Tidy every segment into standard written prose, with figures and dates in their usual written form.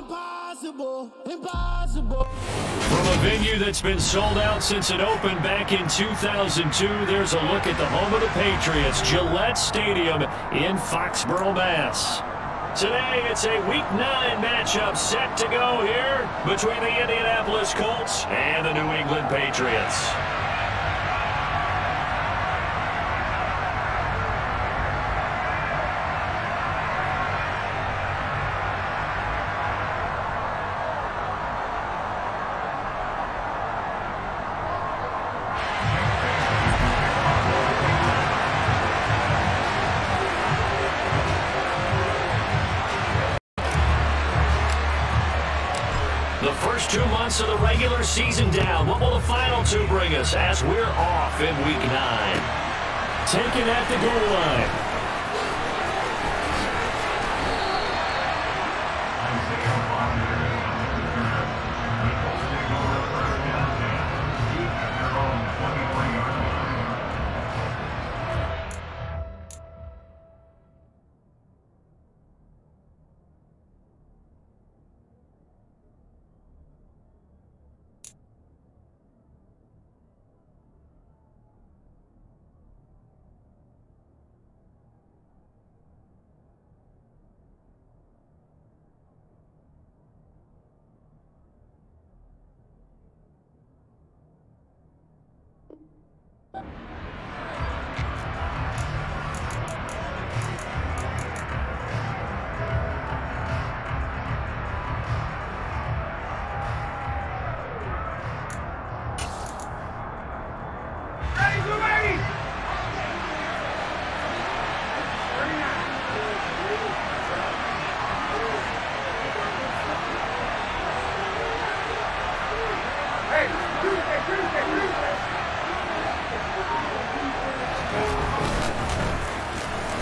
Impossible, impossible. From a venue that's been sold out since it opened back in 2002, there's a look at the home of the Patriots, Gillette Stadium in Foxborough, Mass. Today, it's a Week 9 matchup set to go here between the Indianapolis Colts and the New England Patriots. The first 2 months of the regular season down. What will the final 2 bring us as we're off in Week 9? Taken at the goal line.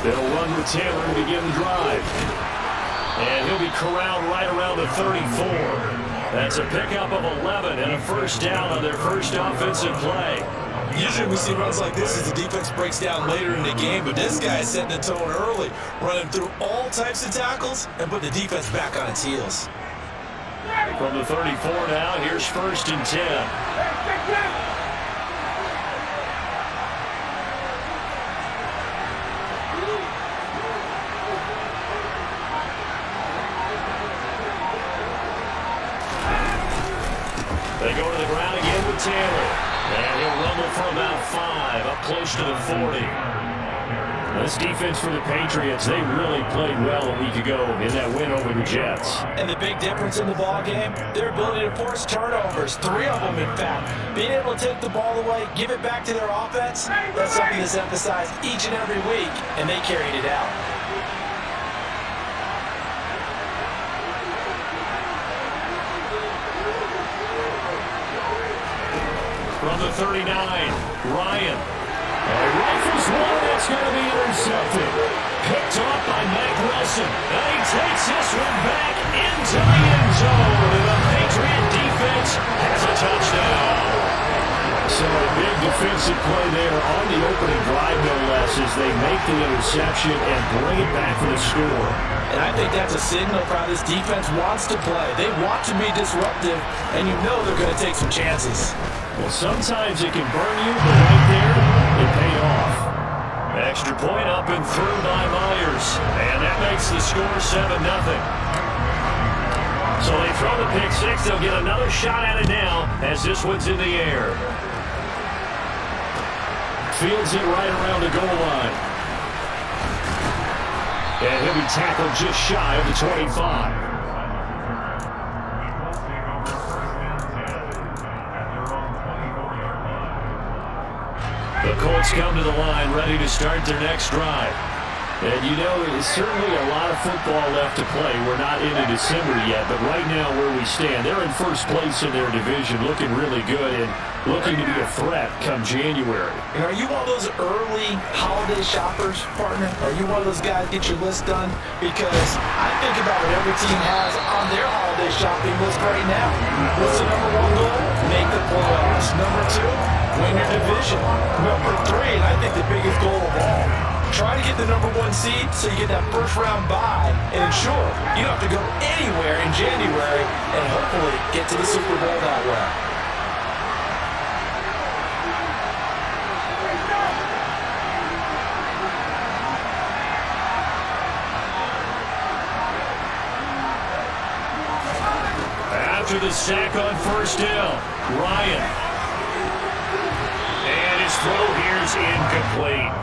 They'll run with Taylor to begin the drive. And he'll be corralled right around the 34. That's a pickup of 11 and a first down on their first offensive play. Usually we see runs like this as the defense breaks down later in the game, but this guy is setting the tone early, running through all types of tackles and putting the defense back on its heels. From the 34 now, here's first and 10. They go to the ground again with Taylor. And he'll rumble for about 5, up close to the 40. This defense for the Patriots, they really played well a week ago in that win over the Jets. And the big difference in the ball game, their ability to force turnovers, 3 of them in fact. Being able to take the ball away, give it back to their offense, that's something that's emphasized each and every week, and they carried it out. From the 39, Ryan. Rifles one, that's going to be intercepted. Picked off by Mike Wilson. And he takes this one back into the end zone. And the Patriot defense has a touchdown. So a big defensive play there on the opening drive, no less, as they make the interception and bring it back for the score. And I think that's a signal for how this defense wants to play. They want to be disruptive, and you know they're going to take some chances. Well, sometimes it can burn you, but right there, it paid off. Extra point up and through by Myers. And that makes the score 7-0. So they throw the pick six. They'll get another shot at it now as this one's in the air. Fields it right around the goal line. And he'll be tackled just shy of the 25. The Colts come to the line ready to start their next drive. And you know, there's certainly a lot of football left to play. We're not into December yet, but right now where we stand, they're in first place in their division, looking really good and looking to be a threat come January. And are you one of those early holiday shoppers, partner? Are you one of those guys get your list done? Because I think about what every team has on their holiday shopping list right now. What's the number 1 goal? Make the playoffs. Number 2, win your division. Number 3, and I think the biggest goal of all, Try to get the #1 seed so you get that first round bye and ensure you don't have to go anywhere in January and hopefully get to the Super Bowl that way. After the sack on first down, Ryan. And his throw here is incomplete.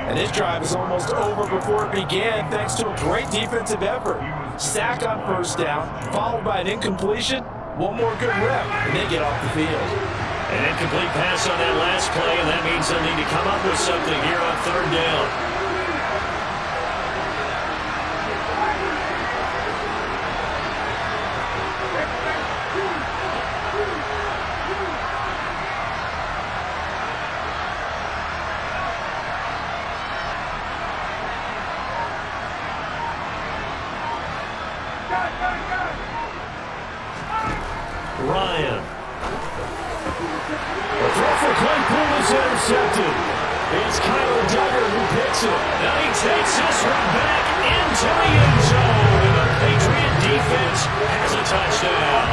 And this drive is almost over before it began thanks to a great defensive effort. Sack on first down, followed by an incompletion. One more good rep, and they get off the field. An incomplete pass on that last play, and that means they'll need to come up with something here on third down. Ryan. The throw for Claypool is intercepted. It's Kyler Duggar who picks it. Now he takes this one back into the end zone. And the Patriot defense has a touchdown.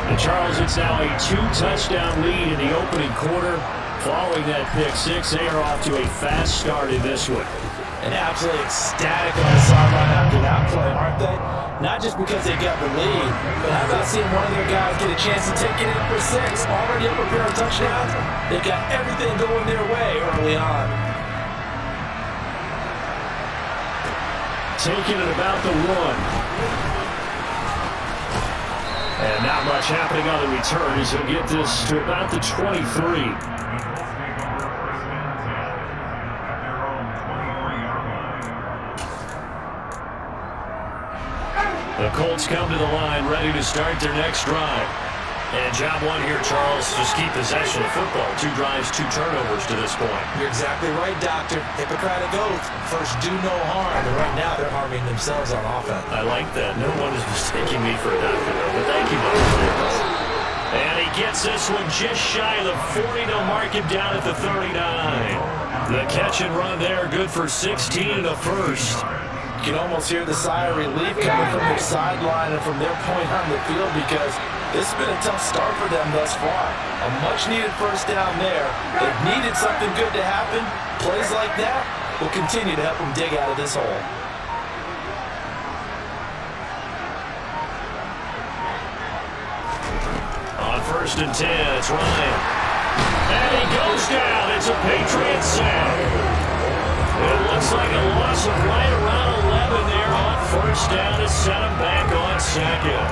And Charles, it's now a 2-touchdown lead in the opening quarter. Following that pick six, they are off to a fast start in this one. And absolutely ecstatic on the sideline after that play, aren't they? Not just because they got the lead, but how about seeing one of their guys get a chance to take it in for six? Already up a pair of touchdowns. They got everything going their way early on. Taking it about the 1. And not much happening on the return as he'll get this to about the 23. The Colts come to the line, ready to start their next drive. And job one here, Charles, just keep possession of football. 2 drives, 2 turnovers to this point. You're exactly right, Doctor. Hippocratic oath. First, do no harm. And right now, they're harming themselves on offense. I like that. No one is mistaking me for a doctor, though. But thank you, Mike. And he gets this one just shy of the 40. They'll mark him down at the 39. The catch and run there, good for 16 and a first. You can almost hear the sigh of relief coming from their sideline and from their point on the field because this has been a tough start for them thus far. A much-needed first down there. They've needed something good to happen. Plays like that will continue to help them dig out of this hole. On first and 10, it's Ryan. And he goes down. It's a Patriot sack. It looks like a loss of right around 11 there on first down to set him back on second.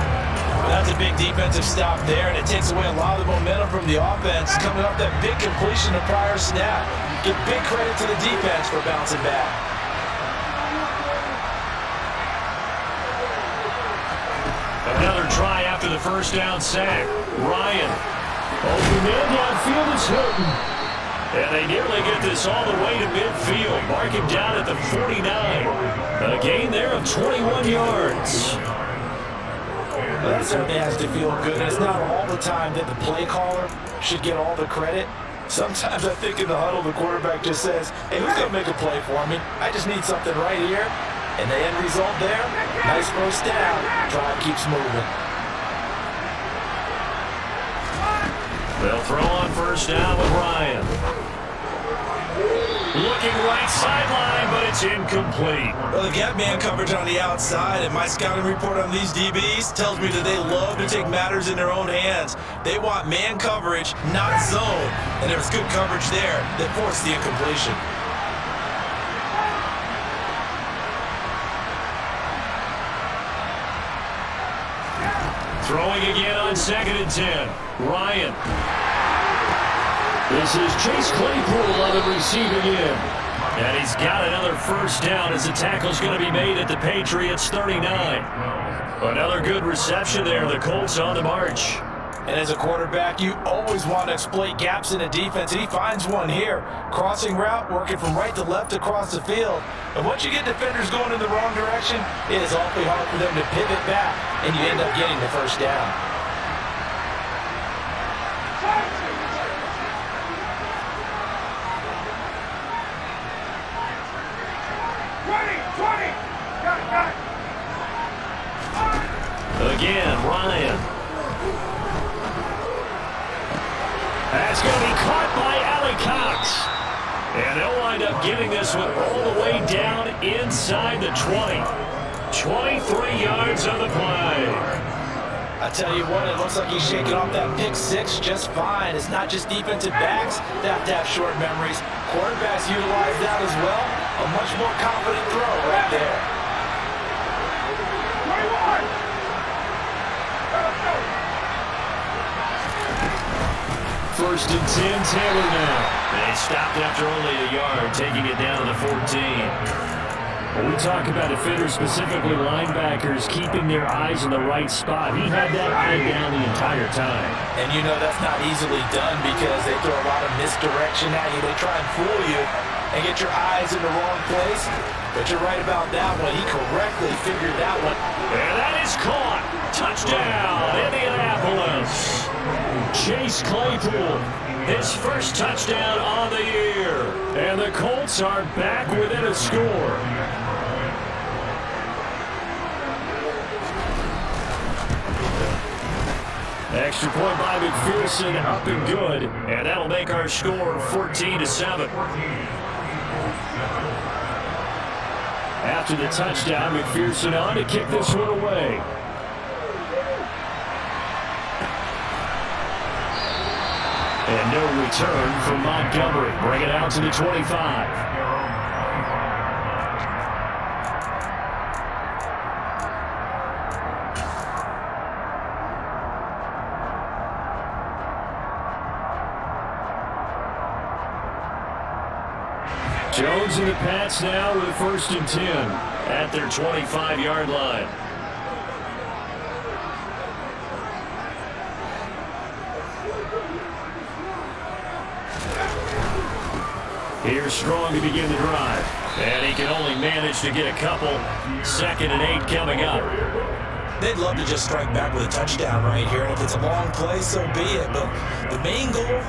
That's a big defensive stop there, and it takes away a lot of the momentum from the offense coming off that big completion of prior snap. Give big credit to the defense for bouncing back. Another try after the first down sack. Ryan. Open man downfield is hurting. And they nearly get this all the way to midfield. Mark him down at the 49. A gain there of 21 yards. Well, that certainly has to feel good. It's not all the time that the play caller should get all the credit. Sometimes I think in the huddle, the quarterback just says, hey, who's going to make a play for me? I just need something right here. And the end result there, nice first down. Drive keeps moving. They'll throw on first down with Ryan. Looking right sideline, but it's incomplete. Well, they got man coverage on the outside, and my scouting report on these DBs tells me that they love to take matters in their own hands. They want man coverage, not zone. And there was good coverage there that forced the incompletion. Throwing again on second and 10. Ryan. This is Chase Claypool on the receiving end. And he's got another first down as the tackle's going to be made at the Patriots 39. Another good reception there. The Colts on the march. And as a quarterback, you always want to exploit gaps in a defense, and he finds one here. Crossing route, working from right to left across the field. And once you get defenders going in the wrong direction, it is awfully hard for them to pivot back, and you end up getting the first down. again. Ryan. That's going to be caught by Allie Cox. And they'll wind up getting this one all the way down inside the 20. 23 yards on the play. I tell you what, it looks like he's shaking off that pick six just fine. It's not just defensive backs that have to have short memories. Quarterbacks utilize that as well. A much more confident throw right there. First and 10, Taylor now. They stopped after only a yard, taking it down to the 14. When we talk about defenders, specifically linebackers, keeping their eyes in the right spot, he had that eye down the entire time. And you know that's not easily done because they throw a lot of misdirection at you. They try and fool you and get your eyes in the wrong place. But you're right about that one. He correctly figured that one. And that is caught. Touchdown, Indianapolis. Chase Claypool, his first touchdown on the year. And the Colts are back within a score. Extra point by McPherson, up and good. And that'll make our score 14-7. After the touchdown, McPherson on to kick this one away. And no return from Montgomery. Bring it out to the 25. Jones and the Pats now with first and 10 at their 25-yard line. Here's Strong to begin the drive. And he can only manage to get a couple. 2nd and 8 coming up. They'd love to just strike back with a touchdown right here. And if it's a long play, so be it. But the main goal,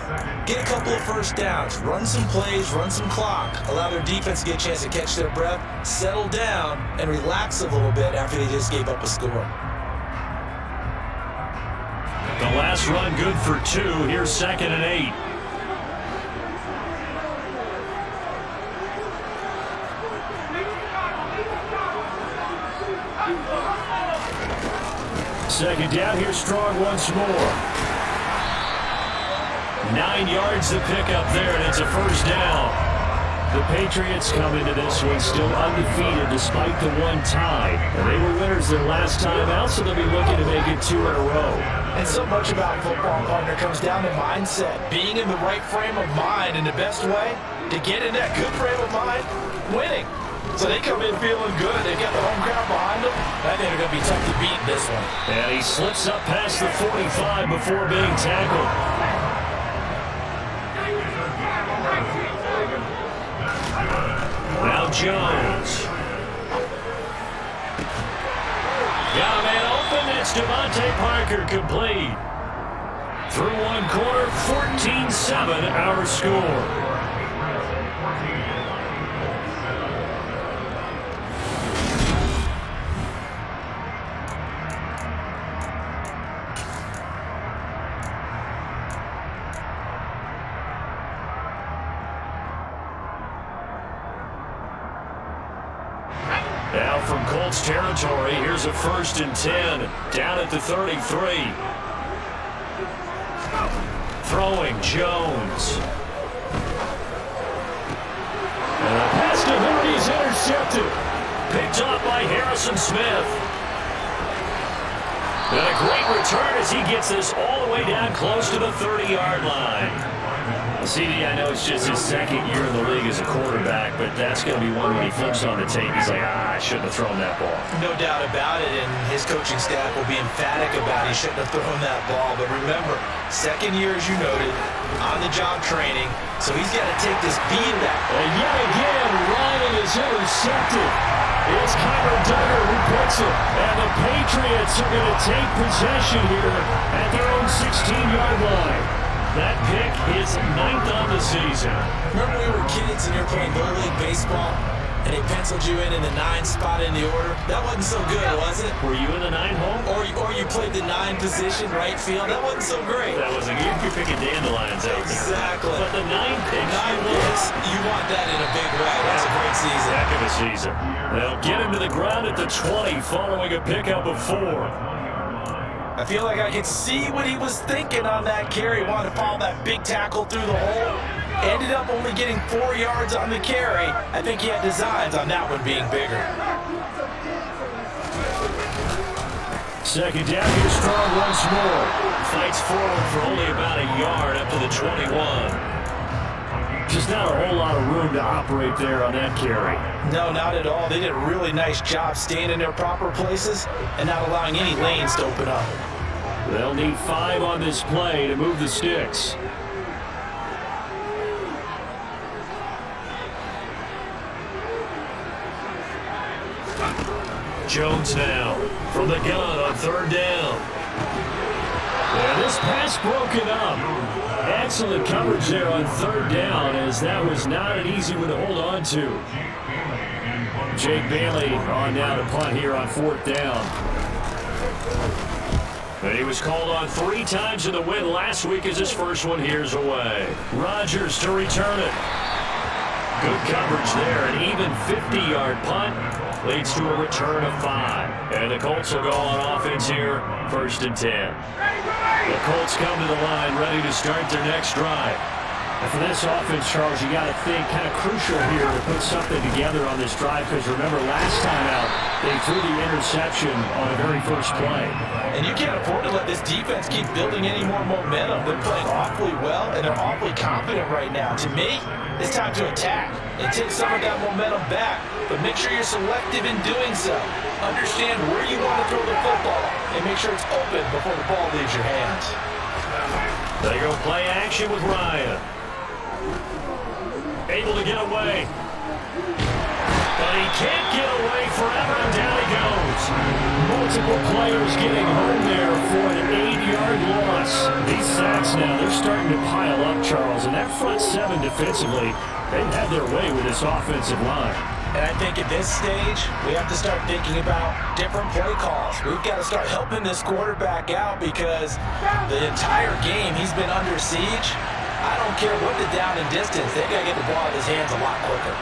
get a couple of first downs. Run some plays, run some clock. Allow their defense to get a chance to catch their breath, settle down, and relax a little bit after they just gave up a score. The last run good for 2. Here's 2nd and 8. Second down, here's Strong once more. 9 yards to pick up there, and it's a first down. The Patriots come into this one still undefeated despite the one tie. And they were winners their last time out, so they'll be looking to make it 2 in a row. And so much about football, partner, comes down to mindset. Being in the right frame of mind, and the best way to get in that good frame of mind, winning. So they come in feeling good. They've got the home crowd behind them. I think they're going to be tough to beat in this one. And he slips up past the 45 before being tackled. Now Jones. Got a man open. It's Devontae Parker complete. Through one quarter, 14-7 our score. Now from Colts territory, here's a 1st and 10 down at the 33. Throwing Jones. And the pass to him, he's intercepted. Picked up by Harrison Smith. And a great return as he gets this all the way down close to the 30-yard line. CD, I know it's just his 2nd year in the league as a quarterback, but that's going to be one when he flips on the tape. He's like, I shouldn't have thrown that ball. No doubt about it, and his coaching staff will be emphatic about he shouldn't have thrown that ball. But remember, 2nd year, as you noted, on-the-job training, so he's got to take this feedback. And yet again, Ryan is intercepted. It's Kyler Duggar who picks it, and the Patriots are going to take possession here at their own 16-yard line. That pick is 9th on the season. Remember we were kids and you're playing Little League baseball? and they penciled you in the 9 spot in the order. That wasn't so good, was it? Were you in the 9 hole? Or you played the 9 position, right field. That wasn't so great. That wasn't. You're picking dandelions out there. Exactly. But the 9 picks. 9 picks, you want that in a big way. That's a great season. Heck of a season. They'll get him to the ground at the 20 following a pickup of 4. I feel like I could see what he was thinking on that carry. Wanted to follow that big tackle through the hole. Ended up only getting 4 yards on the carry. I think he had designs on that one being bigger. Second down, here's Strong once more. Fights forward for only about a yard up to the 21. Just not a whole lot of room to operate there on that carry. No, not at all. They did a really nice job staying in their proper places and not allowing any lanes to open up. They'll need 5 on this play to move the sticks. Jones now from the gun on 3rd down. And this pass broken up. Excellent coverage there on 3rd down, as that was not an easy one to hold on to. Jake Bailey on now to punt here on 4th down. And he was called on 3 times in the win last week as his first one here's away. Rodgers to return it. Good coverage there, an even 50-yard punt. Leads to a return of 5. And the Colts will go on offense here, 1st and 10. The Colts come to the line ready to start their next drive. And for this offense, Charles, you got to think kind of crucial here to put something together on this drive, because remember last time out, they threw the interception on the very first play. And you can't afford to let this defense keep building any more momentum. They're playing awfully well, and they're awfully confident right now. To me, it's time to attack and take some of that momentum back. But make sure you're selective in doing so. Understand where you want to throw the football and make sure it's open before the ball leaves your hands. They go play action with Ryan. Able to get away. But he can't get away forever, and down he goes. Multiple players getting home there for an 8-yard loss. These sacks now, they're starting to pile up, Charles. And that front 7 defensively, they've had their way with this offensive line. And I think at this stage, we have to start thinking about different play calls. We've got to start helping this quarterback out, because the entire game he's been under siege. I don't care what the down and distance, they've got to get the ball in his hands a lot quicker.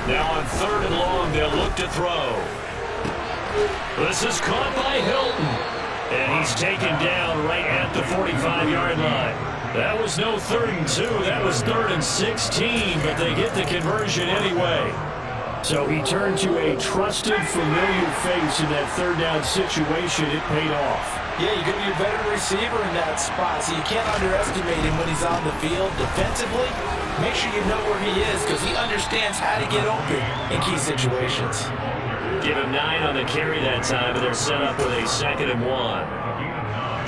Now on 3rd and long, they'll look to throw. This is caught by Hilton. And he's taken down right at the 45-yard line. That was no 3rd and 2. That was 3rd and 16, but they get the conversion anyway. So he turned to a trusted, familiar face in that 3rd down situation. It paid off. Yeah, you're going to be a veteran receiver in that spot, so you can't underestimate him when he's on the field. Defensively, make sure you know where he is, because he understands how to get open in key situations. Give him 9 on the carry that time, and they're set up with a 2nd and 1.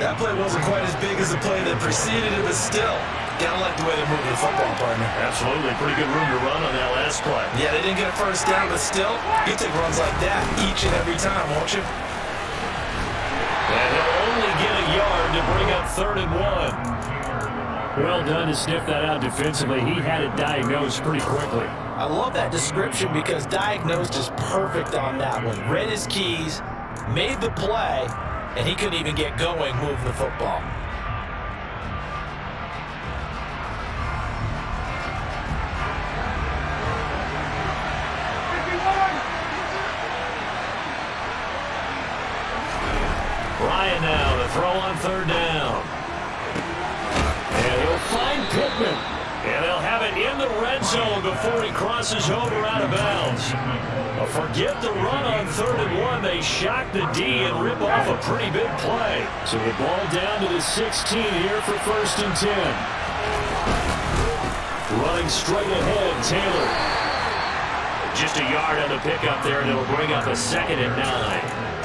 That play wasn't quite as big as the play that preceded it, but still, gotta like the way they're moving the football, partner. Absolutely. Pretty good room to run on that last play. Yeah, they didn't get a first down, but still, you take runs like that each and every time, won't you? And he'll only get a yard to bring up 3rd and 1. Well done to sniff that out defensively. He had it diagnosed pretty quickly. I love that description, because diagnosed is perfect on that one. Read his keys, made the play, and he couldn't even get going moving the football. Ryan now to throw on 3rd down. And he'll find Pittman. And they'll have it in the red zone before he crosses over out of bounds. Forget the run on 3rd and 1. They shock the D and rip off a pretty big play. So the ball down to the 16 here for 1st and 10. Running straight ahead, Taylor. Just a yard on the pickup there, and it'll bring up a 2nd and 9.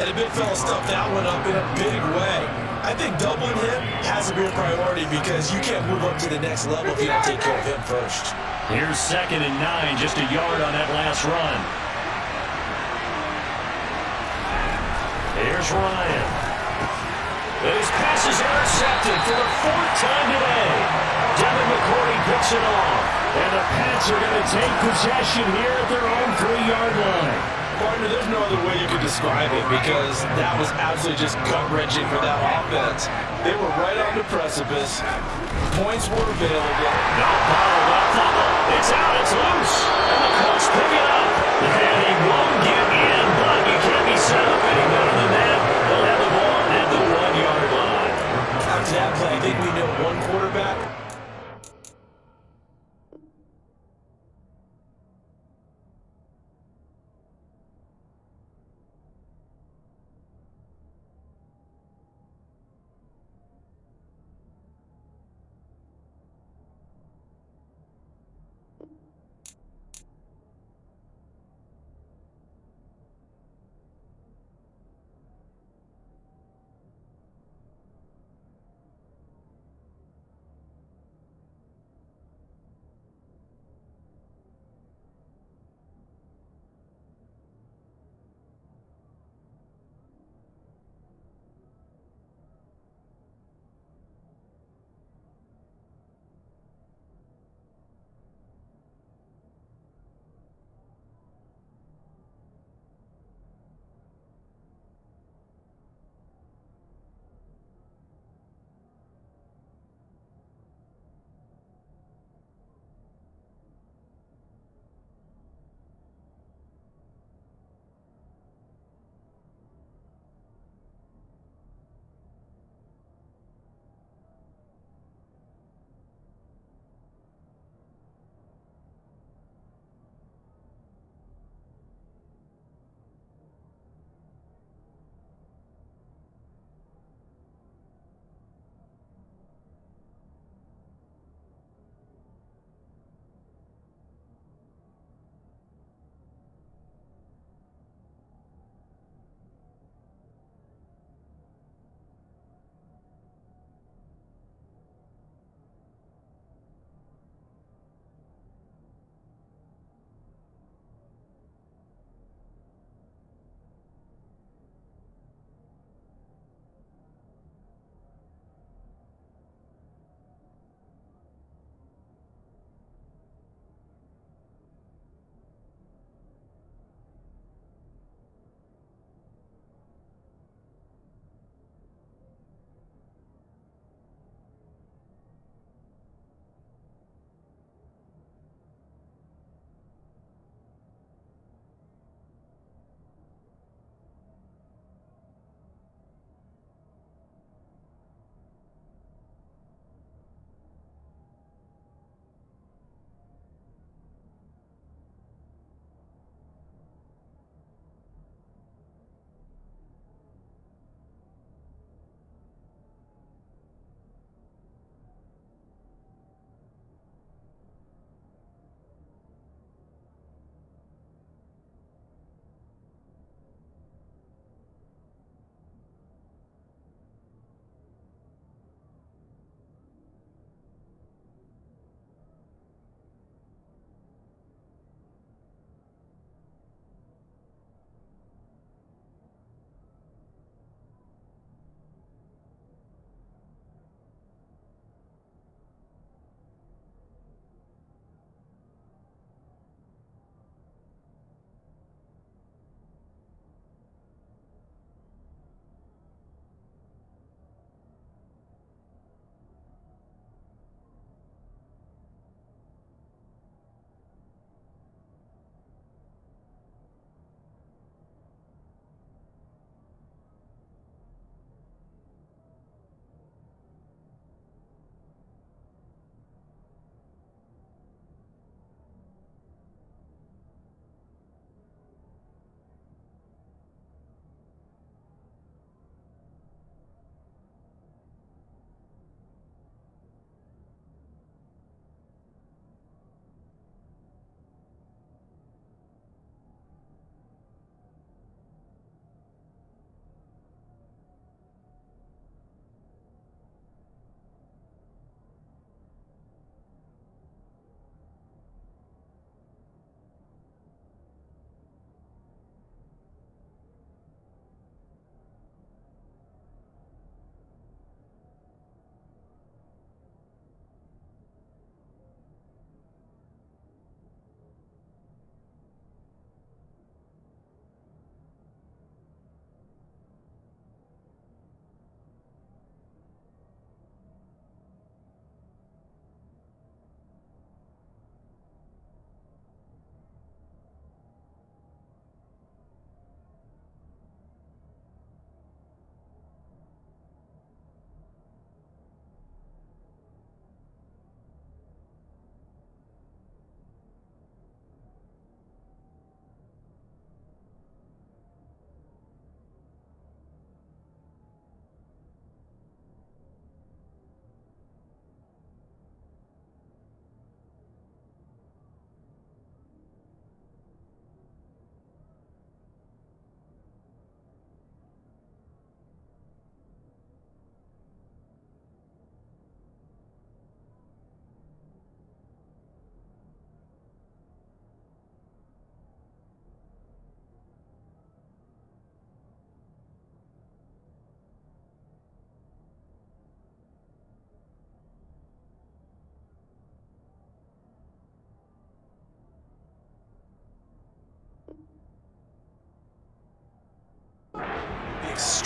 And the big fella stuffed that one up in a big way. I think doubling him has to be a priority, because you can't move up to the next level if you don't take care of him first. Here's 2nd and 9, just a yard on that last run. Here's Ryan. And his pass is intercepted for the fourth time today. Devin McCourty picks it off. And the Pats are going to take possession here at their own 3-yard line. Partner, there's no other way you could describe it because that was absolutely just gut-wrenching for that offense. They were right on the precipice. Points were available. No bottle, no fumble. It's out, it's loose. And the Colts pick it up. And he won't get in, but you can't be set up any better than that. They'll have the ball at the 1-yard line. After that play, I think we know one quarterback.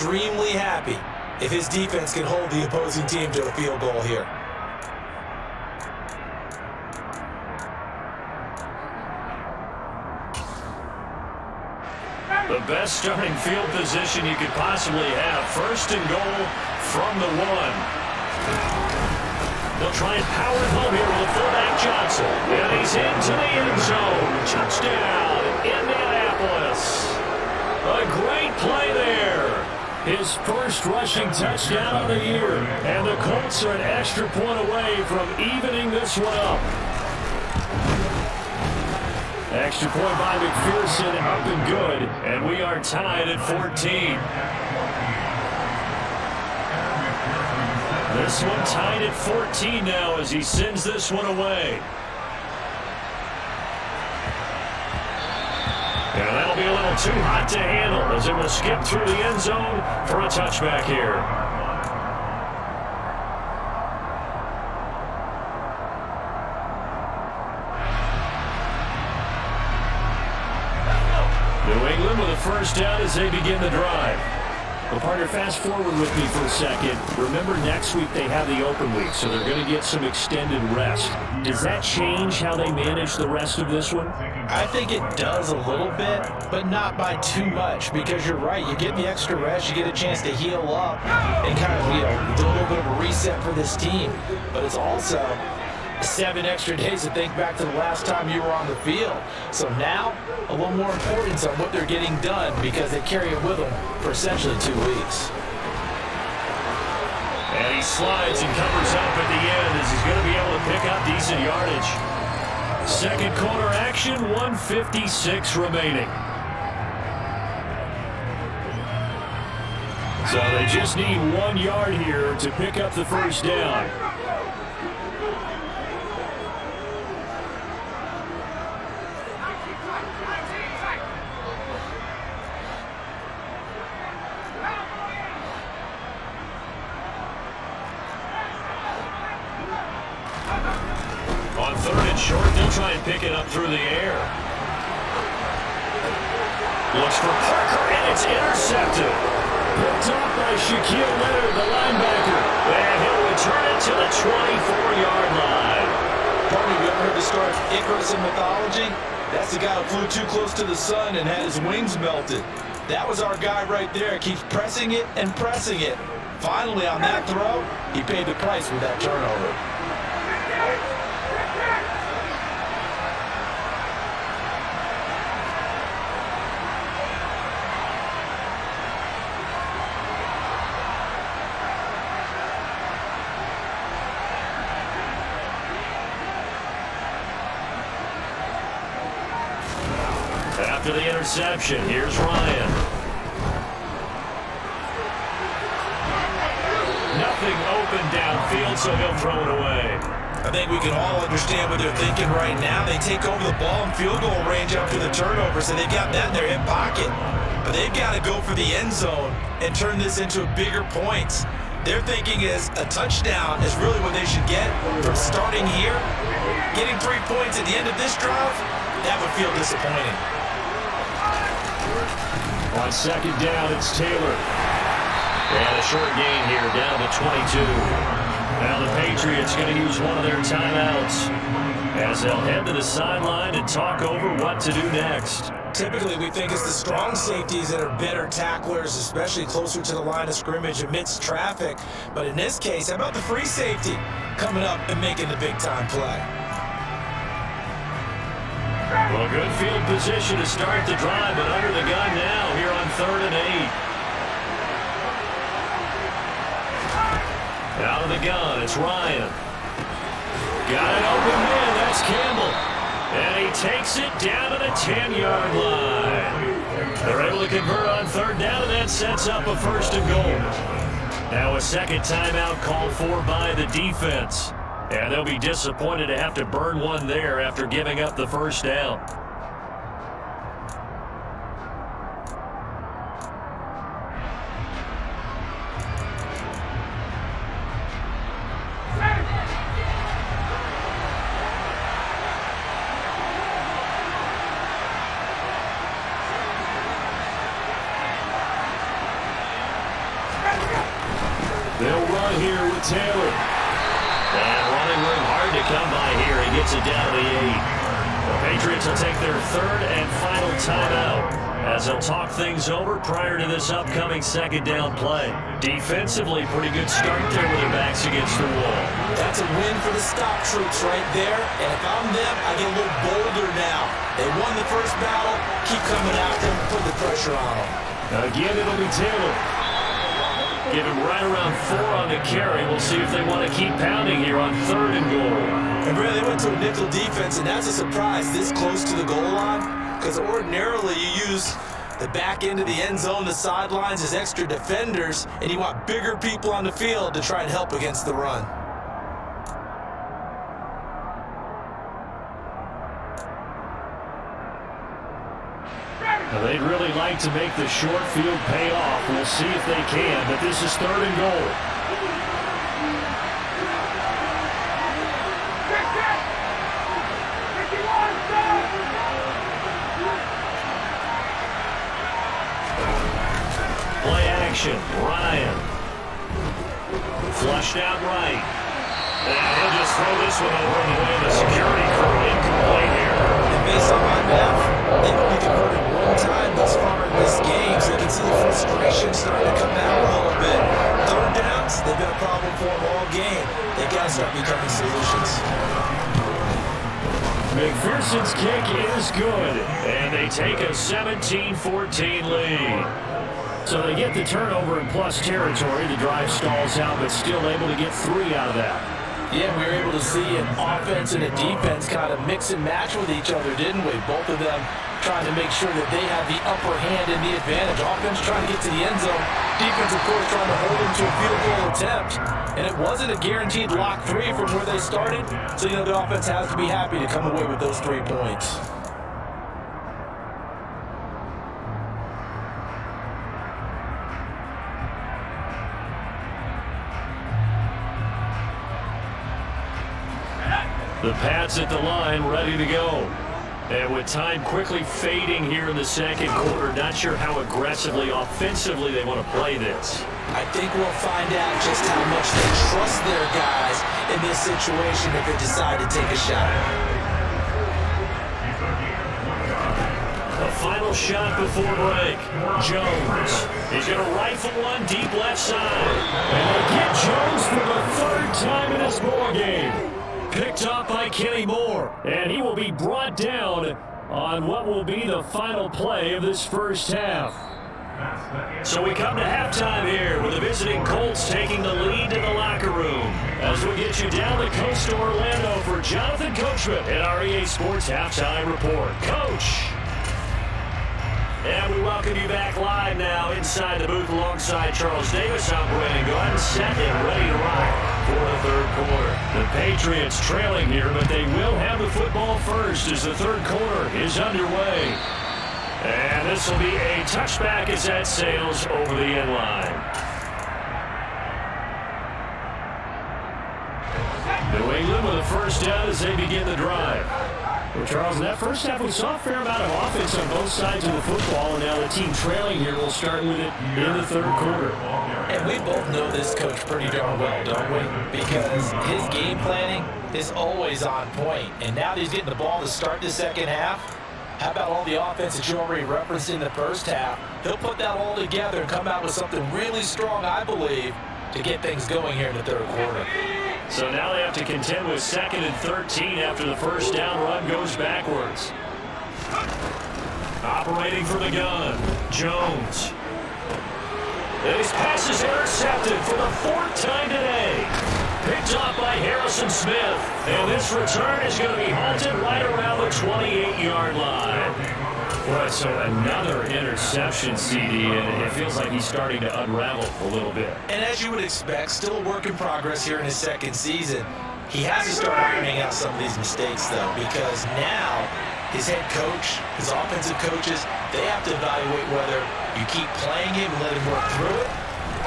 extremely happy if his defense can hold the opposing team to a field goal here. The best starting field position you could possibly have. First and goal from the 1. They'll try and power it home here with the fullback Johnson. And he's into the end zone. Touchdown, Indianapolis. A great play there. His first rushing touchdown of the year. And the Colts are an extra point away from evening this one up. Extra point by McPherson, up and good. And we are tied at 14. This one tied at 14 now as he sends this one away. And that'll be a little too hot to handle as it will skip through the end zone for a touchback here. New England with a first down as they begin the drive. Well, partner, fast forward with me for a second. Remember, next week they have the open week, so they're going to get some extended rest. Does that change how they manage the rest of this one? I think it does a little bit, but not by too much, because you're right. You get the extra rest, you get a chance to heal up and kind of, do a little bit of a reset for this team. But it's also 7 extra days to think back to the last time you were on the field. So now, a little more importance on what they're getting done because they carry it with them for essentially 2 weeks. And he slides and covers up at the end as he's going to be able to pick up decent yardage. Second quarter action, 1:56 remaining. So they just need 1 yard here to pick up the first down. Short, they'll try and pick it up through the air. Looks for Parker, and it's intercepted. Picked off by Shaquille Leonard, the linebacker. And he'll return it to the 24-yard line. Partner, you ever heard the story of Icarus in mythology? That's the guy who flew too close to the sun and had his wings melted. That was our guy right there. Keeps pressing it and pressing it. Finally, on that throw, he paid the price with that turnover. After the interception, here's Ryan. Nothing open downfield, so he'll throw it away. I think we can all understand what they're thinking right now. They take over the ball in field goal range after the turnover, so they've got that in their hip pocket. But they've got to go for the end zone and turn this into bigger points. Their thinking is a touchdown is really what they should get from starting here. Getting 3 points at the end of this drive, that would feel disappointing. On second down, it's Taylor. And a short gain here, down to 22. Now the Patriots going to use one of their timeouts as they'll head to the sideline and talk over what to do next. Typically, we think it's the strong safeties that are better tacklers, especially closer to the line of scrimmage amidst traffic. But in this case, how about the free safety coming up and making the big-time play? Well, good field position to start the drive, but under the gun now here on 3rd and 8. Out of the gun, it's Ryan. Got it open man, that's Campbell. And he takes it down to the 10-yard line. They're able to convert on 3rd down, and that sets up a 1st and goal. Now a second timeout called for by the defense. And they'll be disappointed to have to burn one there after giving up the 1st down. on here with Taylor. And running room hard to come by here. He gets it down to the 8. The Patriots will take their third and final timeout as they'll talk things over prior to this upcoming second down play. Defensively, pretty good start there with their backs against the wall. That's a win for the stop troops right there. And if I'm them, I get a little bolder now. They won the first battle. Keep coming after them, put the pressure on them. Again, it'll be Taylor. Give him right around 4 on the carry. We'll see if they want to keep pounding here on 3rd and goal. And really, they went to a nickel defense, and that's a surprise this close to the goal line. Because ordinarily you use the back end of the end zone, the sidelines as extra defenders, and you want bigger people on the field to try and help against the run. Now they'd really like to make the short field pay off. We'll see if they can, but this is 3rd and goal. Play action, Ryan. Flushed out right. And he'll just throw this one over in the way of the security crew. Incomplete here. And based on my math, they've only converted 1 time thus far in this game, so you can see the frustration starting to come out a little bit. 3rd downs, they've been a problem for them all game. They've got to start becoming solutions. McPherson's kick is good, and they take a 17-14 lead. So they get the turnover in plus territory. The drive stalls out, but still able to get 3 out of that. Yeah, we were able to see an offense and a defense kind of mix and match with each other, didn't we? Both of them trying to make sure that they have the upper hand and the advantage. Offense trying to get to the end zone. Defense, of course, trying to hold them to a field goal attempt. And it wasn't a guaranteed lock 3 from where they started. So, you know, the offense has to be happy to come away with those 3 points. The Pats at the line, ready to go. And with time quickly fading here in the second quarter, not sure how aggressively, offensively they want to play this. I think we'll find out just how much they trust their guys in this situation if they decide to take a shot. A final shot before break. Jones. He's going to rifle one deep left side. And they get Jones for the 3rd time in this ball game. Picked up by Kenny Moore, and he will be brought down on what will be the final play of this first half. So we come to halftime here with the visiting Colts taking the lead to the locker room as we get you down the coast to Orlando for Jonathan Coachman at our EA Sports Halftime Report. Coach! And we welcome you back live now inside the booth alongside Charles Davis. I'm Brandon. Go ahead and set and ready to rock for the 3rd quarter. The Patriots trailing here, but they will have the football first as the 3rd quarter is underway. And this will be a touchback as that sails over the end line. New England with a 1st down as they begin the drive. Well, Charles, in that first half, we saw a fair amount of offense on both sides of the football, and now the team trailing here will start with it in the 3rd quarter. And we both know this coach pretty darn well, don't we? Because his game planning is always on point. And now that he's getting the ball to start the second half, how about all the offense that you already referenced in the first half? He'll put that all together and come out with something really strong, I believe, to get things going here in the 3rd quarter. So now they have to contend with 2nd and 13 after the first down run goes backwards. Operating from the gun, Jones. And his pass is intercepted for the 4th time today. Picked off by Harrison Smith. And this return is going to be halted right around the 28-yard line. Right, so another interception, CD, and it feels like he's starting to unravel a little bit. And as you would expect, still a work in progress here in his 2nd season. He has to start ironing out some of these mistakes, though, because now his head coach, his offensive coaches, they have to evaluate whether you keep playing him and let him work through it,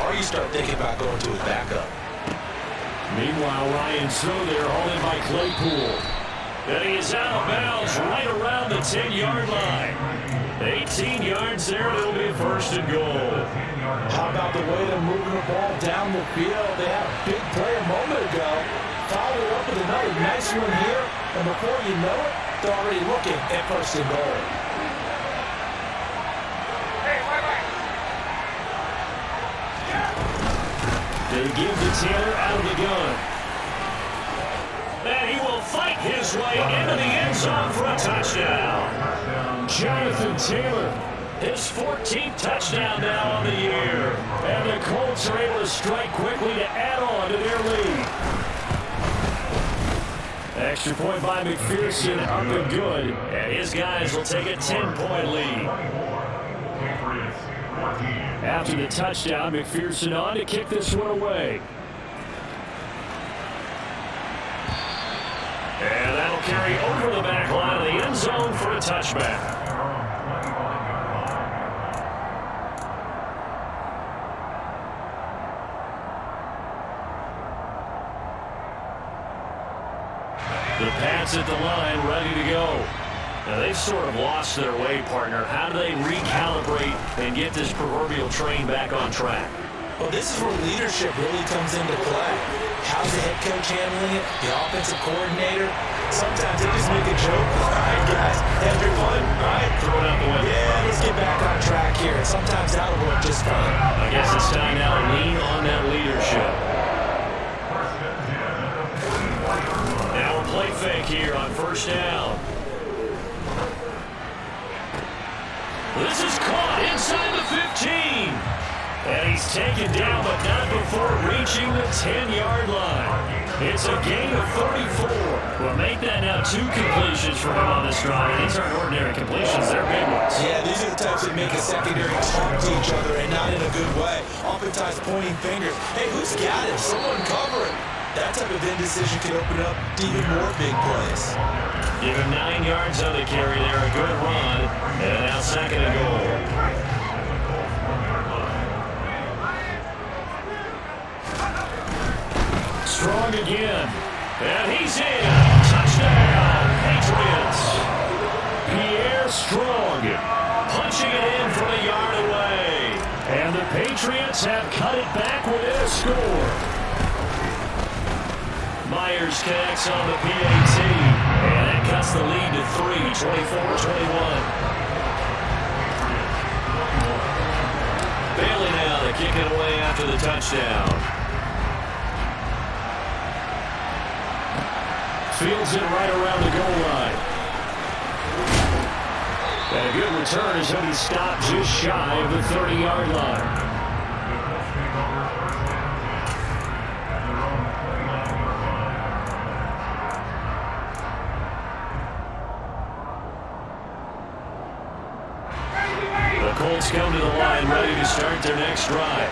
or you start thinking about going to his backup. Meanwhile, Ryan's throw there, hauled in by Claypool. And he is out of bounds right around the 10-yard line. 18 yards there, and it'll be first and goal. How about the way they're moving the ball down the field? They had a big play a moment ago. Followed it up with another nice one here. And before you know it, they're already looking at first and goal. They give to Taylor out of the gun. And he will fight his way into the end zone for a touchdown. Jonathan Taylor, his 14th touchdown now on the year. And the Colts are able to strike quickly to add on to their lead. Extra point by McPherson, up and good. And his guys will take a 10-point lead. After the touchdown, McPherson on to kick this one away. And that'll carry over the back line of the end zone for a touchback. The Pats at the line, ready to go. Now, they've sort of lost their way, partner. How do they recalibrate and get this proverbial train back on track? Well, this is where leadership really comes into play. How's the head coach handling it? The offensive coordinator? Sometimes they just make a joke. All right, guys, have your fun. All right, throw it out the window. Yeah, let's get back on track here. And sometimes that'll work just fine. I guess it's time now to lean on that leadership. Now a play fake here on first down. This is caught inside the 15. And he's taken down, but not before reaching the 10-yard line. It's a gain of 34. We'll make that now 2 completions for him on this drive. And these aren't ordinary completions, they're big ones. Yeah, these are the types that make a secondary talk to each other, and not in a good way. Oftentimes pointing fingers. Hey, who's got it? Someone cover it. That type of indecision can open up to even more big plays. Give him 9 yards on the carry there, a good run, and now second and goal. Strong again, and he's in. Touchdown, Patriots. Pierre Strong punching it in from a yard away. And the Patriots have cut it back within a score. Myers connects on the PAT, and that cuts the lead to 3, 24-21. Bailey now to kick it away after the touchdown. Fields it right around the goal line. And a good return as he'll be stopped just shy of the 30-yard line. Colts come to the line ready to start their next drive.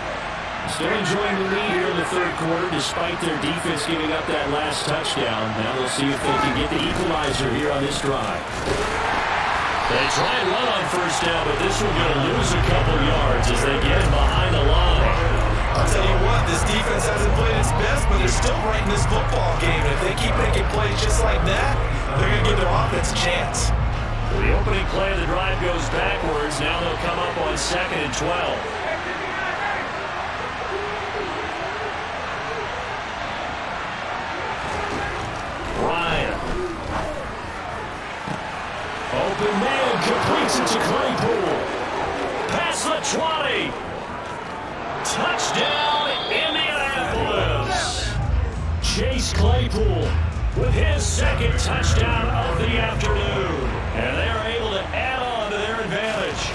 Still enjoying the lead here in the third quarter despite their defense giving up that last touchdown. Now we'll see if they can get the equalizer here on this drive. They try and run on first down, but this will going to lose a couple yards as they get him behind the line. I'll tell you what, this defense hasn't played its best, but they're still right in this football game. And if they keep making plays just like that, they're going to give their offense a chance. The opening play of the drive goes backwards. Now they'll come up on 2nd and 12. Ryan. Open man completes it to Claypool. Past the 20. Touchdown, Indianapolis. Chase Claypool with his 2nd touchdown of the afternoon. And they're able to add on to their advantage.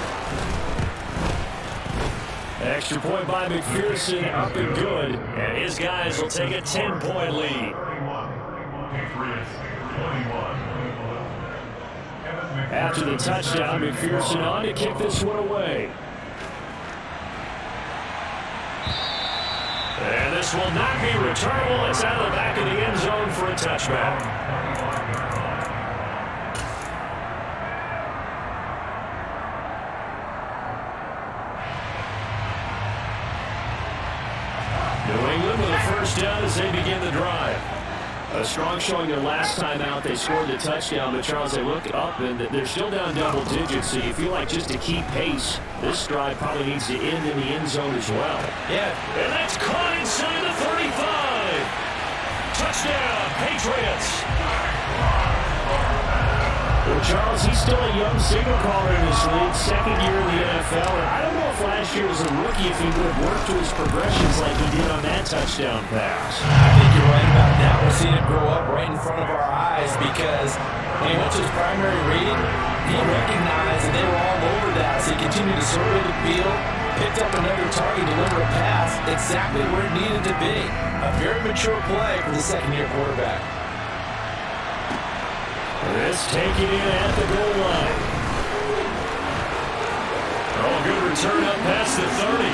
Extra point by McPherson, up and good. And his guys will take a 10-point lead. After the touchdown, McPherson on to kick this one away. And this will not be returnable. It's out of the back of the end zone for a touchback. New England with a first down as they begin the drive. A strong showing their last time out. They scored the touchdown, but Charles, they look up and they're still down double digits, so you feel like just to keep pace, this drive probably needs to end in the end zone as well. Yeah. And that's caught inside the 35. Touchdown, Patriots. Well, Charles, he's still a young signal caller in this league, second year in the NFL, and I don't know if last year as a rookie if he would have worked to his progressions like he did on that touchdown pass. I think you're right about that. We're seeing him grow up right in front of our eyes because when he went to his primary read, he recognized that they were all over that, so he continued to survey the field, picked up another target, delivered a pass exactly where it needed to be. A very mature play for the second-year quarterback. This taking in at the goal line. Oh, good return up past the 30.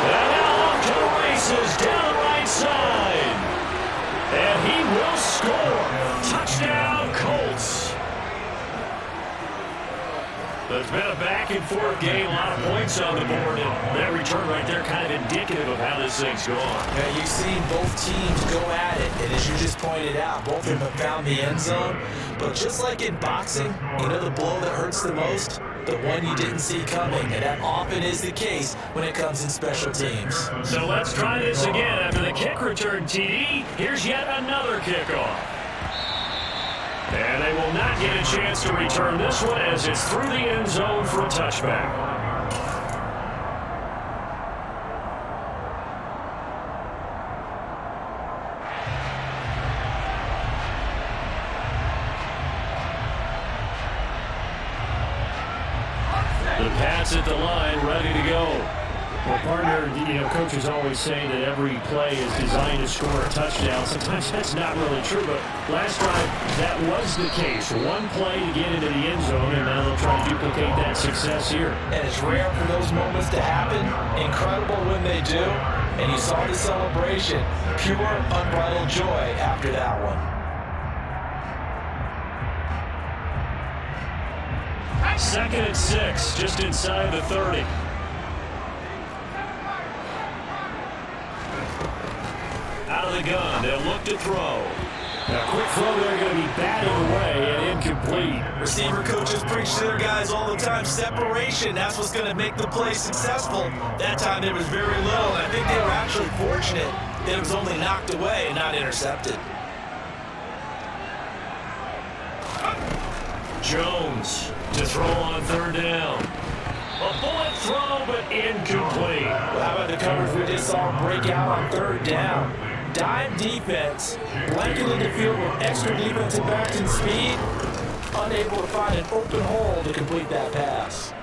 And now off to the races down the right side. And he will score. Touchdown, Colts. It's been a back-and-forth game, a lot of points on the board, and that return right there kind of indicative of how this thing's going. Yeah, you've seen both teams go at it, and as you just pointed out, both of them have found the end zone. But just like in boxing, you know the blow that hurts the most? The one you didn't see coming, and that often is the case when it comes in special teams. So let's try this again. After the kick return TD, here's yet another kickoff. And they will not get a chance to return this one as it's through the end zone for a touchback. The pass at the line, ready to go. Well, partner, coaches always say that every play is designed to score a touchdown. Sometimes that's not really true, but last drive, that was the case. One play to get into the end zone, and now they'll try to duplicate that success here. And it's rare for those moments to happen. Incredible when they do. And you saw the celebration. Pure, unbridled joy after that one. Second and 6, just inside the 30. Out of the gun, they'll look to throw. A quick throw there going to be batted away and incomplete. Receiver coaches preach to their guys all the time. Separation, that's what's going to make the play successful. That time there was very little, and I think they were actually fortunate that it was only knocked away and not intercepted. Jones to throw on third down. A bullet throw, but incomplete. Well, how about the coverage we just saw break out on third down? Dime defense, blanketed the field with extra defensive backs and speed, unable to find an open hole to complete that pass.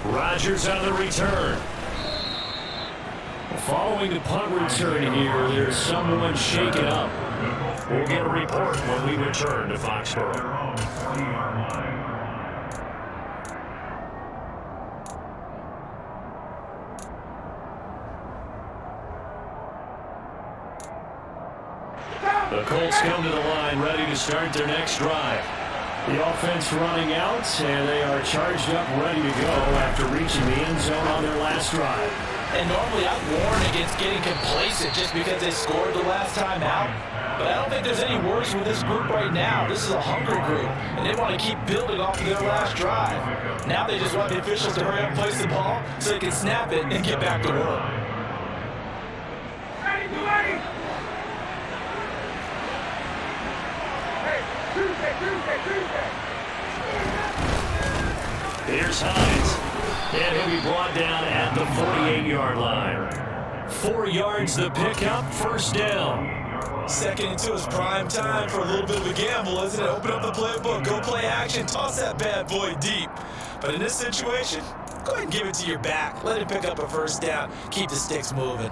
Rodgers on the return. Following the punt return here, there's someone shaken up. We'll get a report when we return to Foxborough. The Colts come to the line, ready to start their next drive. The offense running out, and they are charged up, ready to go after reaching the end zone on their last drive. And normally I'd warn against getting complacent just because they scored the last time out. But I don't think there's any worse with this group right now. This is a hungry group, and they want to keep building off of their last drive. Now they just want the officials to hurry up and place the ball so they can snap it and get back to work. Here's Hines, and he'll be brought down at the 48-yard line. 4 yards the pickup, first down. Second into his prime time for a little bit of a gamble, isn't it? Open up the playbook, go play action, toss that bad boy deep. But in this situation, go ahead and give it to your back. Let him pick up a first down, keep the sticks moving.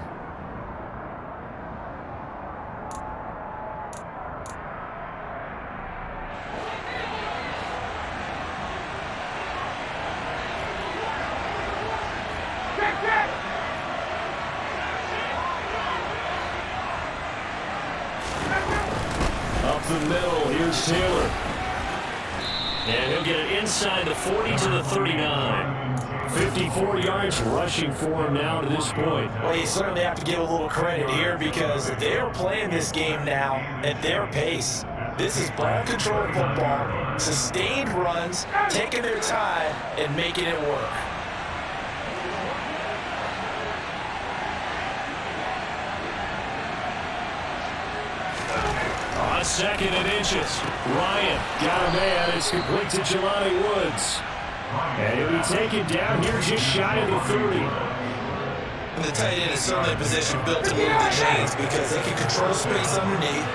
Up the middle, here's Taylor. And he'll get it inside the 40 to the 39. 54 yards rushing for him now to this point. Well, you certainly have to give a little credit here because they're playing this game now at their pace. This is ball-controlled football, sustained runs, taking their time, and making it work. On 2nd and inches, Ryan got a man. It's complete to Jelani Woods. And he'll be taken down here just shy of the 30. And the tight end is certainly a position built to move the chains because they can control space underneath.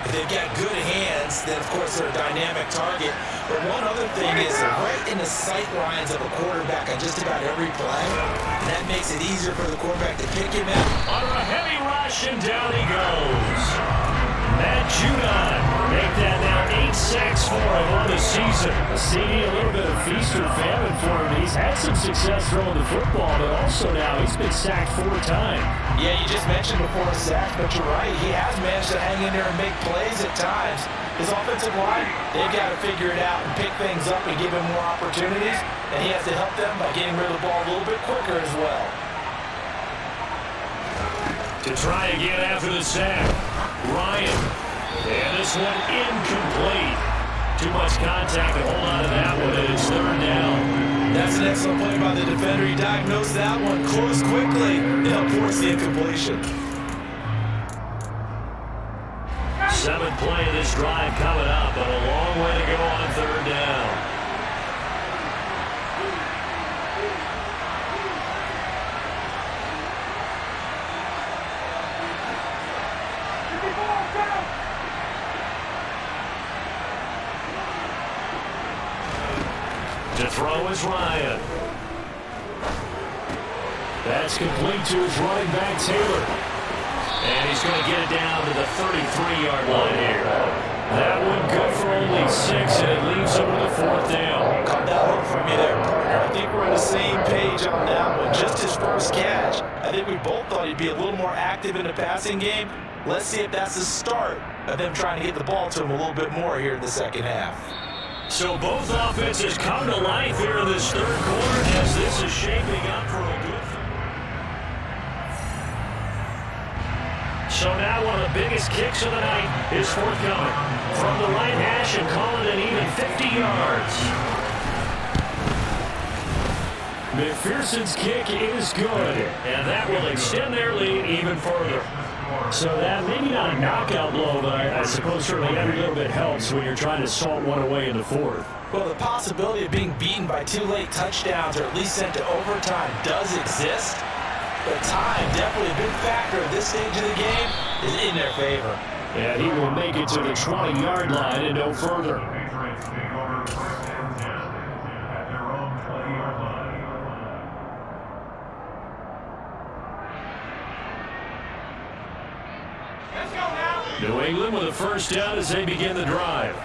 If they've got good hands, then of course they're a dynamic target. But one other thing is they're right in the sight lines of a quarterback on just about every play. And that makes it easier for the quarterback to pick him out. Under a heavy rush, and down he goes. Matt Judon make that now 8 sacks for him on the season. A CD, a little bit of feast or famine for him. He's had some success throwing the football, but also now he's been sacked 4 times. Yeah, you just mentioned before a sack, but you're right. He has managed to hang in there and make plays at times. His offensive line, they've got to figure it out and pick things up and give him more opportunities. And he has to help them by getting rid of the ball a little bit quicker as well. To try again after the sack, Ryan. And this one incomplete. Too much contact to hold on to that one, and it's 3rd down. That's an excellent play by the defender. He diagnosed that one close quickly to help force the incompletion. 7th play of this drive coming up, but a long way to go on 3rd down. To throw is Ryan. That's complete to his running back, Taylor. And he's going to get it down to the 33-yard line here. That one good for only 6, and it leaves him with a 4th down. Caught that hook from you there, partner. I think we're on the same page on that one. Just his first catch. I think we both thought he'd be a little more active in the passing game. Let's see if that's the start of them trying to get the ball to him a little bit more here in the second half. So both offenses come to life here in this 3rd quarter as this is shaping up for a good. So now one of the biggest kicks of the night is forthcoming from the right hash and call it an even 50 yards. McPherson's kick is good, and that will extend their lead even further. So that maybe not a knockout blow, but I suppose certainly every little bit helps when you're trying to salt one away in the 4th. Well, the possibility of being beaten by 2 late touchdowns or at least sent to overtime does exist. But time, definitely a big factor at this stage of the game, is in their favor. And he will make it to the 20-yard line and no further. New England with a 1st down as they begin the drive.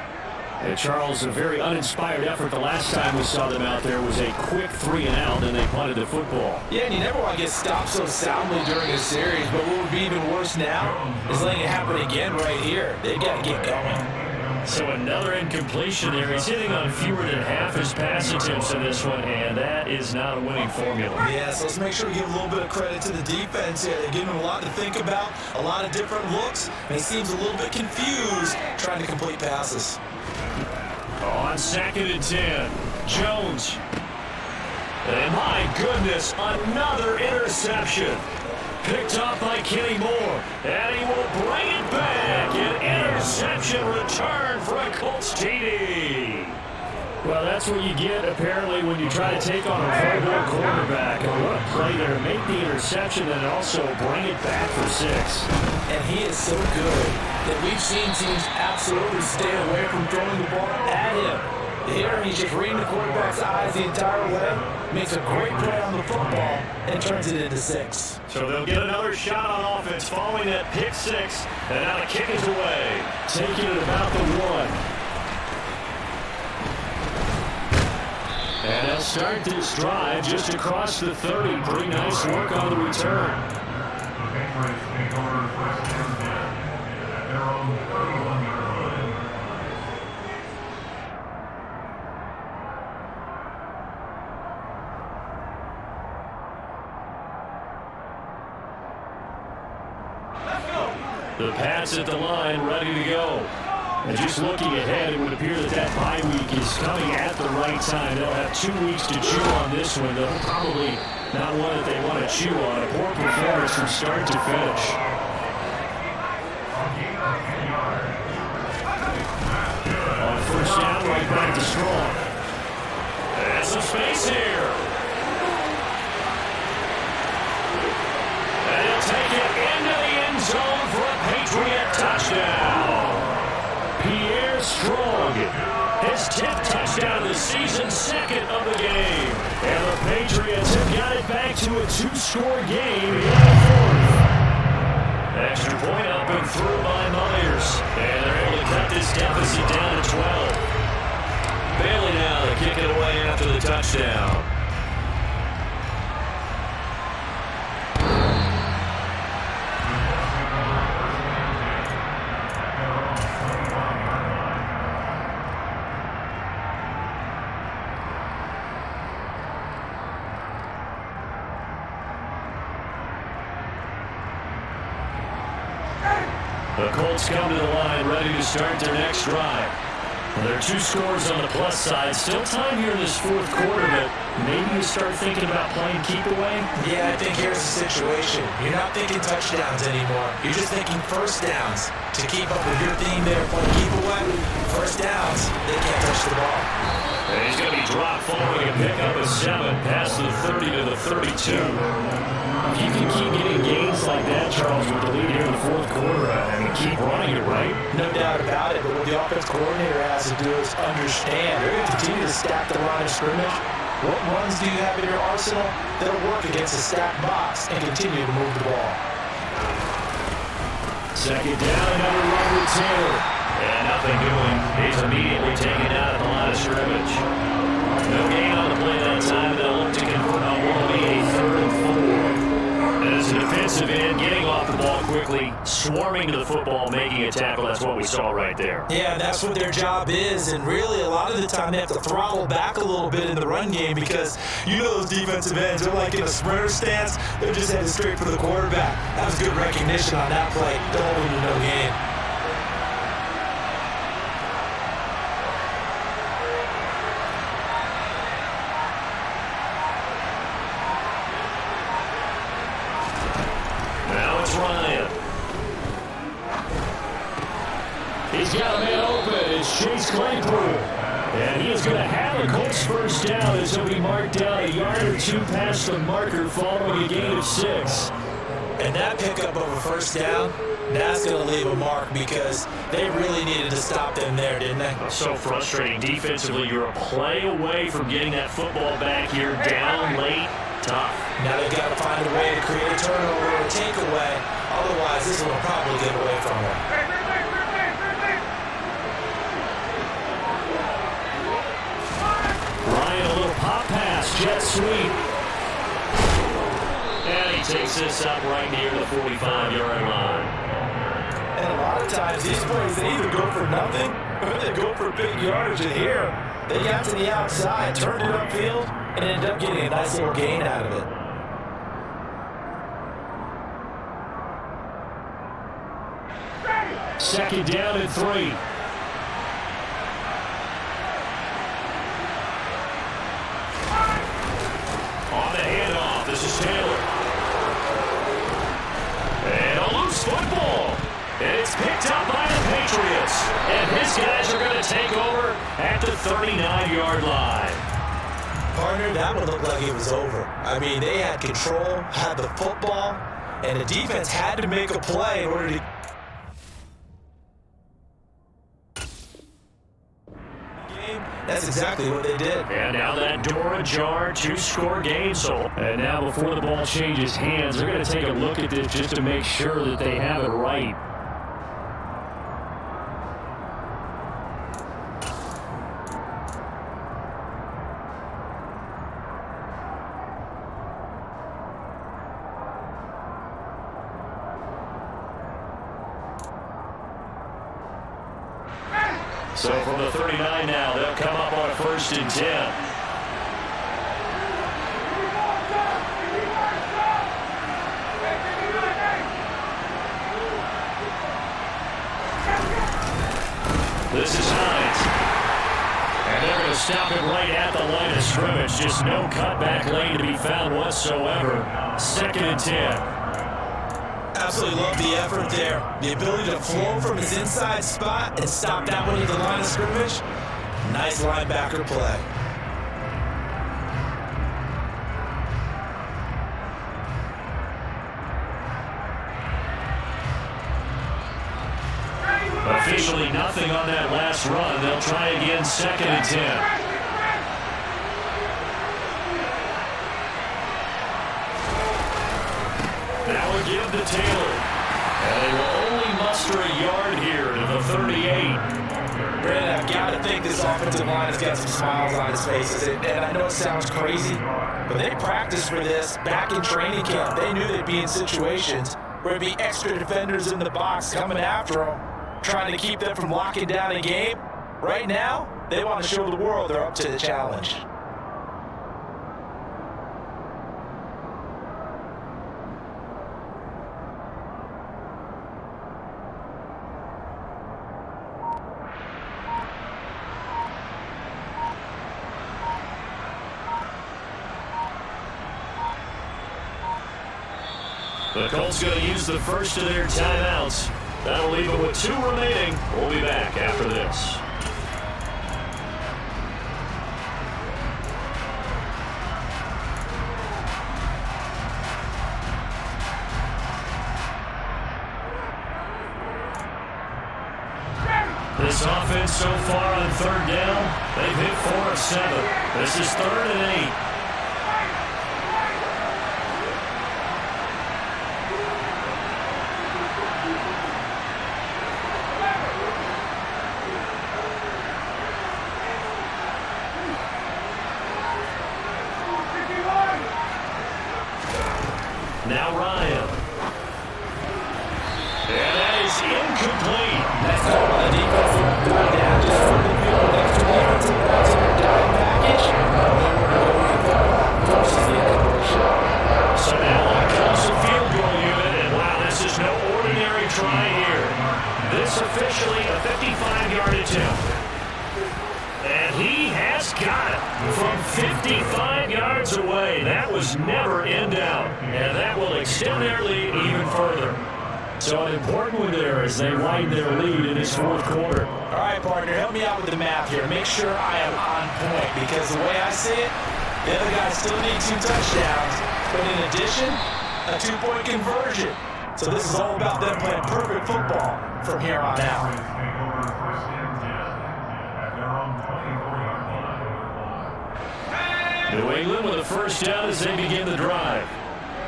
And Charles, a very uninspired effort. The last time we saw them out there was a quick 3-and-out, and they punted the football. Yeah, and you never want to get stopped so soundly during a series, but what would be even worse now is letting it happen again right here. They've got to get going. So another incompletion there. He's hitting on fewer than half his pass attempts in this one, and that is not a winning formula. Yeah, so let's make sure we give a little bit of credit to the defense here. They're giving him a lot to think about, a lot of different looks, and he seems a little bit confused trying to complete passes. On 2nd and 10, Jones. And my goodness, another interception. Picked up by Kenny Moore, and he will bring it back. An interception return for a Colts TD. Well, that's what you get, apparently, when you try to take on a Pro Bowl quarterback. And what a play there. Make the interception and also bring it back for 6. And he is so good that we've seen teams absolutely stay away from throwing the ball at him. Here, he's just reading the quarterback's eyes the entire way, makes a great play on the football, and turns it into 6. So they'll get another shot on offense following that pick 6, and now the kick is away. Taking it about the 1. And they'll start this drive just across the 30. Pretty nice work on the return. The Pats at the line, ready to go. And just looking ahead, it would appear that that bye week is coming at the right time. They'll have 2 weeks to chew on this one. They'll probably not one that they want to chew on. A poor performance from start to finish. On first down, right back to Strong. And some space here. And he'll take it into the end zone for a Patriot touchdown. Pierre Strong, his 10th touchdown of the season, second of the game. And the Patriots have got it back to a 2-score game in the fourth. Extra point up and through by Myers. And they're able to cut this deficit down to 12. Bailey now to kick it away after the touchdown. The Colts come to the line, ready to start their next drive. Well, there are 2 scores on the plus side. Still time here in this fourth quarter, but maybe you start thinking about playing keep away? Yeah, I think here's the situation. You're not thinking touchdowns anymore. You're just thinking first downs. To keep up with your theme there, playing keep away, first downs, they can't touch the ball. And he's going to be dropped following a pickup of 7, past the 30 to the 32. If you can keep getting gains like that, Charles, with the lead here in the fourth quarter, I mean, keep running it, right? No doubt about it, but what the offense coordinator has to do is understand. They're going to continue to stack the line of scrimmage. What runs do you have in your arsenal that'll work against a stacked box and continue to move the ball? Second down, another run with Taylor. And nothing doing. He's immediately taken out of the line of scrimmage. No gain on the play that time, and they'll look to convert on what will be a 3rd and 4. As a defensive end, getting off the ball quickly, swarming to the football, making a tackle. That's what we saw right there. Yeah, that's what their job is, and really a lot of the time they have to throttle back a little bit in the run game because you know those defensive ends, they're like in a sprinter stance. They're just headed straight for the quarterback. That was good recognition on that play. Don't win no game. Ryan. He's got a man open. It's Chase Claypool. And he is going to have a Colts first down as he'll be marked down a yard or 2 past the marker following a gain of 6. And that pickup of a first down, that's going to leave a mark because they really needed to stop them there, didn't they? So frustrating. Defensively, you're a play away from getting that football back here down late. Tough. Now they've got to find a way to create a turnover or a takeaway. Otherwise, this will probably get away from them. Ryan, a little pop pass, jet sweep. And he takes this up right near the 45-yard line. And a lot of times, these plays, they either go for nothing or they go for big yardage. And here, they got to the outside, turned it upfield, and ended up getting a nice little gain out of it. Second down and 3. On the handoff, this is Taylor. And a loose football. And it's picked up by the Patriots. And his guys are going to take over at the 39-yard line. Partner, that one looked like it was over. I mean, they had control, had the football, and the defense had to make a play in order to... That's exactly what they did. And now that door ajar, 2-score game. And now before the ball changes hands, they're going to take a look at this just to make sure that they have it right. So from the 39 now, they'll come up on a 1st and 10. This is Hines. And they're going to stop him right at the line of scrimmage. Just no cutback lane to be found whatsoever. 2nd and 10. Absolutely love the effort there. The ability to flow from his inside spot and stop that one at the line of scrimmage. Nice linebacker play. Officially nothing on that last run. They'll try again, 2nd and 10. Now a give to Taylor. And they will only muster a yard here to the 38. Brandon, I've got to think this offensive line has got some smiles on its faces. And I know it sounds crazy, but they practiced for this back in training camp. They knew they'd be in situations where there'd be extra defenders in the box coming after them, trying to keep them from locking down a game. Right now, they want to show the world they're up to the challenge. The Colts going to use the first of their timeouts. That'll leave it with 2 remaining. We'll be back after this. This offense so far on 3rd down, they've hit 4 of 7. This is 3rd and 8. Now Ryan. And that is incomplete. That's all on the defense. Going down just for the field next to the defensive backs in their dime package. Forces the incompletion. So now on comes the field goal unit. And wow, this is no ordinary try here. This officially a 55-yard attempt. And he has got it from 55 yards away. That was never in doubt. And that will extend their lead even further. So an important one there as they widen their lead in this 4th quarter. All right, partner, help me out with the math here. Make sure I am on point because the way I see it, the other guys still need 2 touchdowns. But in addition, a 2-point conversion. So this is all about them playing perfect football from here on out. New England with a first down as they begin the drive.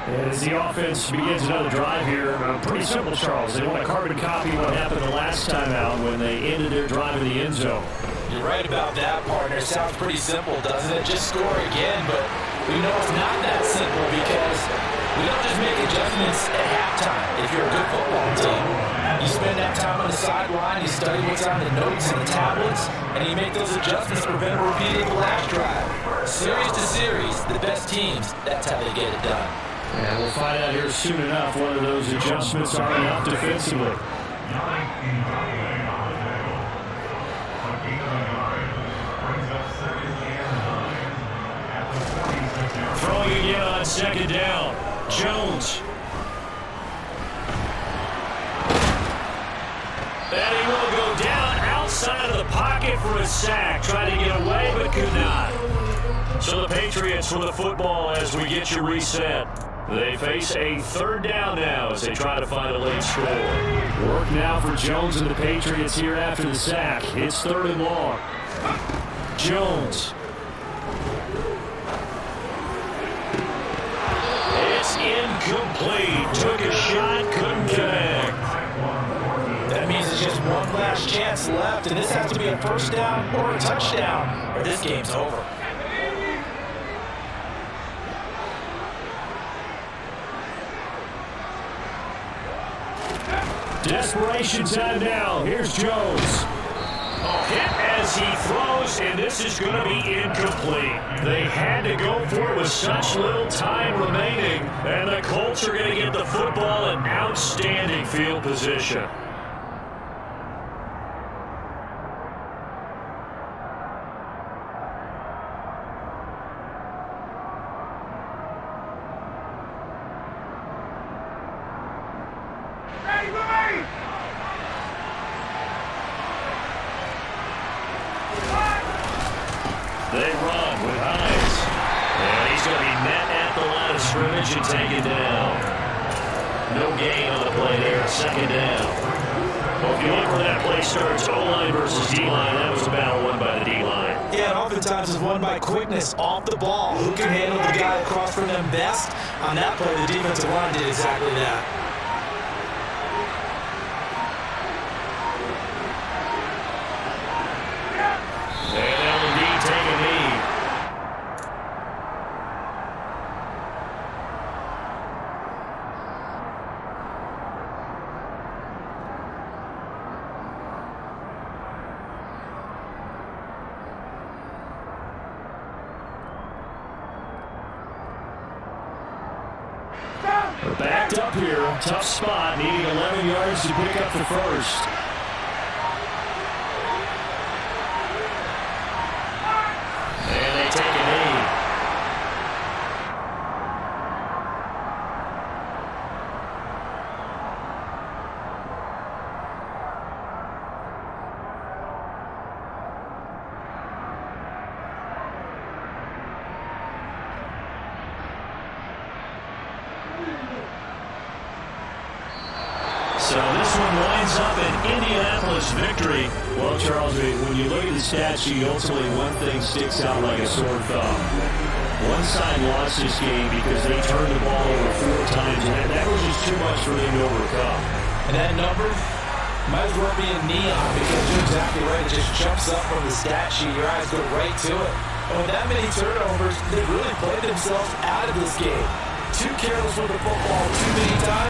And as the offense begins another drive here, pretty simple, Charles. They want to carbon copy what happened the last time out when they ended their drive in the end zone. You're right about that, partner. Sounds pretty simple, doesn't it? Just score again, but we know it's not that simple because we don't just make adjustments at halftime. If you're a good football team, you spend that time on the sideline, you study what's on the notes and the tablets, and you make those adjustments to prevent a repeat of the last drive. Series to series, the best teams, that's how they get it done. And we'll find out here soon enough whether those adjustments are enough defensively. Throwing again on 2nd down. Jones. And he will go down outside of the pocket for a sack. Trying to get away, but could not. So the Patriots with the football as we get you reset. They face a 3rd down now as they try to find a late score. Work now for Jones and the Patriots here after the sack. It's 3rd and long. Jones. It's incomplete. Took a shot, couldn't connect. That means it's just one last chance left, and this has to be a first down or a touchdown, or this game's over. Desperation time now. Here's Jones. Hit as he throws, and this is going to be incomplete. They had to go for it with such little time remaining, and the Colts are going to get the football in outstanding field position. They run with Hines. And he's going to be met at the line of scrimmage and taken down. No gain on the play there. Second down. Well, if you look where that play starts, O-line versus D-line, that was a battle won by the D-line. Yeah, and oftentimes it's won by quickness off the ball. Who can handle the guy across from them best? On that play, the defensive line did exactly that. And L&D take a knee. We're backed up here. Tough spot, needing 11 yards to pick up the first. And they take a knee. So this one winds up an Indianapolis victory. Well, Charles, when you look at the stat sheet, ultimately one thing sticks out like a sore thumb. One side lost this game because they turned the ball over 4 times, and that was just too much for them to overcome. And that number might as well be in neon because you're exactly right. It just jumps up from the stat sheet. Your eyes go right to it. And with that many turnovers, they really played themselves out of this game. Too careless with the football too many times.